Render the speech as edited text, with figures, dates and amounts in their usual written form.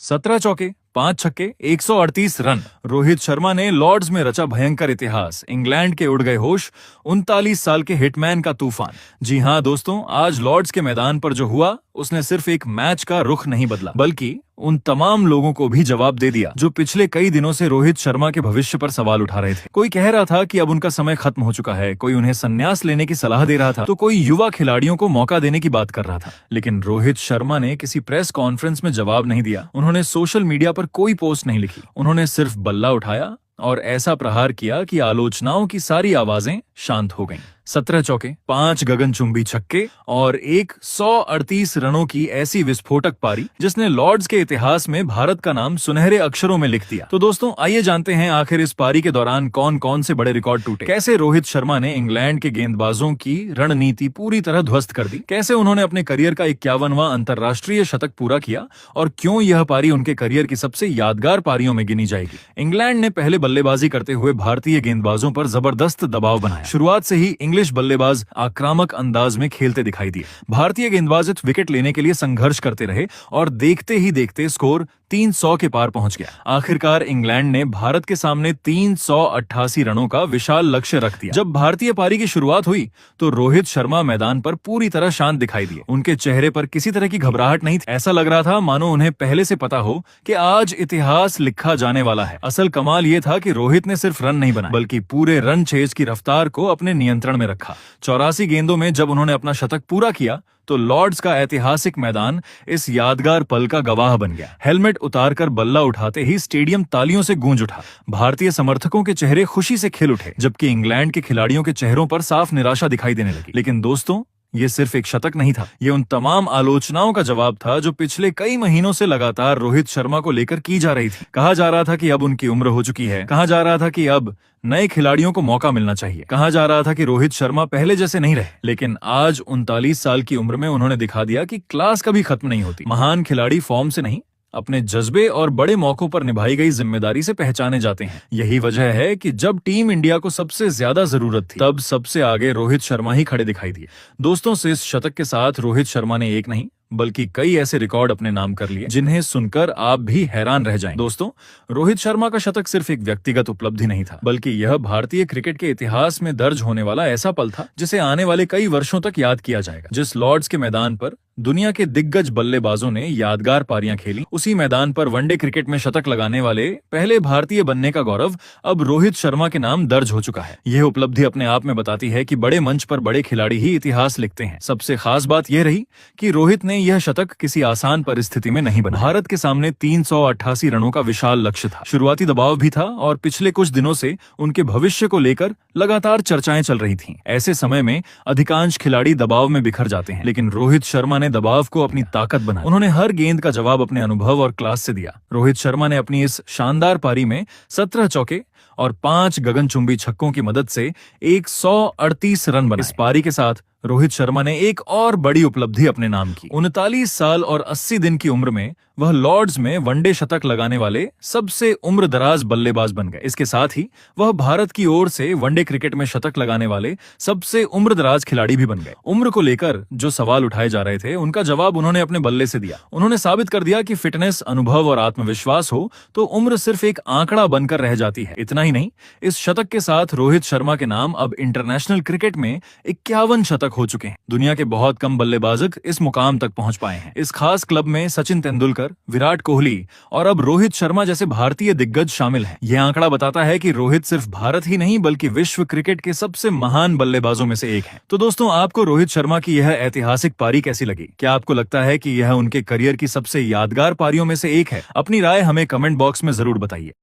17 चौके, 5 छक्के, 138 रन। रोहित शर्मा ने लॉर्ड्स में रचा भयंकर इतिहास। इंग्लैंड के उड़ गए होश, 39 साल के हिटमैन का तूफान। जी हाँ दोस्तों, आज लॉर्ड्स के मैदान पर जो हुआ उसने सिर्फ एक मैच का रुख नहीं बदला, बल्कि उन तमाम लोगों को भी जवाब दे दिया जो पिछले कई दिनों से रोहित शर्मा के भविष्य पर सवाल उठा रहे थे। कोई कह रहा था कि अब उनका समय खत्म हो चुका है, कोई उन्हें संन्यास लेने की सलाह दे रहा था, तो कोई युवा खिलाड़ियों को मौका देने की बात कर रहा था। लेकिन रोहित शर्मा ने किसी प्रेस कॉन्फ्रेंस में जवाब नहीं दिया, उन्होंने सोशल मीडिया पर कोई पोस्ट नहीं लिखी, उन्होंने सिर्फ बल्ला उठाया और ऐसा प्रहार किया कि आलोचनाओं की सारी आवाजें शांत हो गईं। 17 चौके, 5 गगनचुंबी छक्के और 138 रनों की ऐसी विस्फोटक पारी जिसने लॉर्ड्स के इतिहास में भारत का नाम सुनहरे अक्षरों में लिख दिया। तो दोस्तों आइए जानते हैं आखिर इस पारी के दौरान कौन कौन से बड़े रिकॉर्ड टूटे, कैसे रोहित शर्मा ने इंग्लैंड के गेंदबाजों की रणनीति पूरी तरह ध्वस्त कर दी, कैसे उन्होंने अपने करियर का 51वां अंतर्राष्ट्रीय शतक पूरा किया और क्यों यह पारी उनके करियर की सबसे यादगार पारियों में गिनी जाएगी। इंग्लैंड ने पहले बल्लेबाजी करते हुए भारतीय गेंदबाजों पर जबरदस्त दबाव बनाया। शुरुआत से ही इंग्लिश बल्लेबाज आक्रामक अंदाज में खेलते दिखाई दिए। भारतीय गेंदबाज विकेट लेने के लिए संघर्ष करते रहे और देखते ही देखते स्कोर 300 के पार पहुंच गया। आखिरकार इंग्लैंड ने भारत के सामने 388 रनों का विशाल लक्ष्य रख दिया। जब भारतीय पारी की शुरुआत हुई तो रोहित शर्मा मैदान पर पूरी तरह शांत दिखाई दिए। उनके चेहरे पर किसी तरह की घबराहट नहीं थी। ऐसा लग रहा था मानो उन्हें पहले से पता हो कि आज इतिहास लिखा जाने वाला है। असल कमाल ये था कि रोहित ने सिर्फ रन नहीं बनाए, बल्कि पूरे रन चेज की रफ्तार को अपने नियंत्रण में रखा। 84 गेंदों में जब उन्होंने अपना शतक पूरा किया तो लॉर्ड्स का ऐतिहासिक मैदान इस यादगार पल का गवाह बन गया। हेलमेट उतारकर बल्ला उठाते ही स्टेडियम तालियों से गूंज उठा। भारतीय समर्थकों के चेहरे खुशी से खिल उठे, जबकि इंग्लैंड के खिलाड़ियों के चेहरों पर साफ निराशा दिखाई देने लगी। लेकिन दोस्तों, ये सिर्फ एक शतक नहीं था, ये उन तमाम आलोचनाओं का जवाब था जो पिछले कई महीनों से लगातार रोहित शर्मा को लेकर की जा रही थी। कहा जा रहा था कि अब उनकी उम्र हो चुकी है, कहा जा रहा था कि अब नए खिलाड़ियों को मौका मिलना चाहिए, कहा जा रहा था कि रोहित शर्मा पहले जैसे नहीं रहे। लेकिन आज 39 साल की उम्र में उन्होंने दिखा दिया कि क्लास कभी खत्म नहीं होती। महान खिलाड़ी फॉर्म से नहीं, अपने जज्बे और बड़े मौकों पर निभाई गई जिम्मेदारी से पहचाने जाते हैं। यही वजह है कि जब टीम इंडिया को सबसे ज्यादा जरूरत थी, तब सबसे आगे रोहित शर्मा ही खड़े दिखाई दिए। दोस्तों, से इस शतक के साथ रोहित शर्मा ने एक नहीं बल्कि कई ऐसे रिकॉर्ड अपने नाम कर लिए जिन्हें सुनकर आप भी हैरान रह जाएं। दोस्तों, रोहित शर्मा का शतक सिर्फ एक व्यक्तिगत उपलब्धि नहीं था, बल्कि यह भारतीय क्रिकेट के इतिहास में दर्ज होने वाला ऐसा पल था जिसे आने वाले कई वर्षों तक याद किया जाएगा। जिस लॉर्ड्स के मैदान पर दुनिया के दिग्गज बल्लेबाजों ने यादगार पारियां खेली, उसी मैदान पर वनडे क्रिकेट में शतक लगाने वाले पहले भारतीय बनने का गौरव अब रोहित शर्मा के नाम दर्ज हो चुका है। यह उपलब्धि अपने आप में बताती है कि बड़े मंच पर बड़े खिलाड़ी ही इतिहास लिखते हैं। सबसे खास बात यह रही कि रोहित ने यह शतक किसी आसान परिस्थिति में नहीं बना। भारत के सामने 388 रनों का विशाल लक्ष्य था, शुरुआती दबाव भी था और पिछले कुछ दिनों से उनके भविष्य को लेकर लगातार चर्चाएं चल रही थीं। ऐसे समय में अधिकांश खिलाड़ी दबाव में बिखर जाते हैं, लेकिन रोहित शर्मा ने दबाव को अपनी ताकत बनाया। उन्होंने हर गेंद का जवाब अपने अनुभव और क्लास से दिया। रोहित शर्मा ने अपनी इस शानदार पारी में 17 चौके और 5 गगनचुंबी छक्कों की मदद से 138 रन बनाए। इस पारी के साथ रोहित शर्मा ने एक और बड़ी उपलब्धि अपने नाम की। 39 साल और 80 दिन की उम्र में वह लॉर्ड्स में वनडे शतक लगाने वाले सबसे उम्रदराज बल्लेबाज बन गए। इसके साथ ही वह भारत की ओर से वनडे क्रिकेट में शतक लगाने वाले सबसे उम्रदराज खिलाड़ी भी बन गए। उम्र को लेकर जो सवाल उठाए जा रहे थे, उनका जवाब उन्होंने अपने बल्ले से दिया। उन्होंने साबित कर दिया कि फिटनेस, अनुभव और आत्मविश्वास हो तो उम्र सिर्फ एक आंकड़ा बनकर रह जाती है। इतना ही नहीं, इस शतक के साथ रोहित शर्मा के नाम अब इंटरनेशनल क्रिकेट में 51 शतक हो चुके हैं। दुनिया के बहुत कम बल्लेबाज इस मुकाम तक पहुंच पाए हैं। इस खास क्लब में सचिन तेंदुलकर, विराट कोहली और अब रोहित शर्मा जैसे भारतीय दिग्गज शामिल हैं। यह आंकड़ा बताता है कि रोहित सिर्फ भारत ही नहीं बल्कि विश्व क्रिकेट के सबसे महान बल्लेबाजों में से एक हैं। तो दोस्तों, आपको रोहित शर्मा की यह ऐतिहासिक पारी कैसी लगी? क्या आपको लगता है कि यह उनके करियर की सबसे यादगार पारियों में से एक है? अपनी राय हमें कमेंट बॉक्स में जरूर बताइए।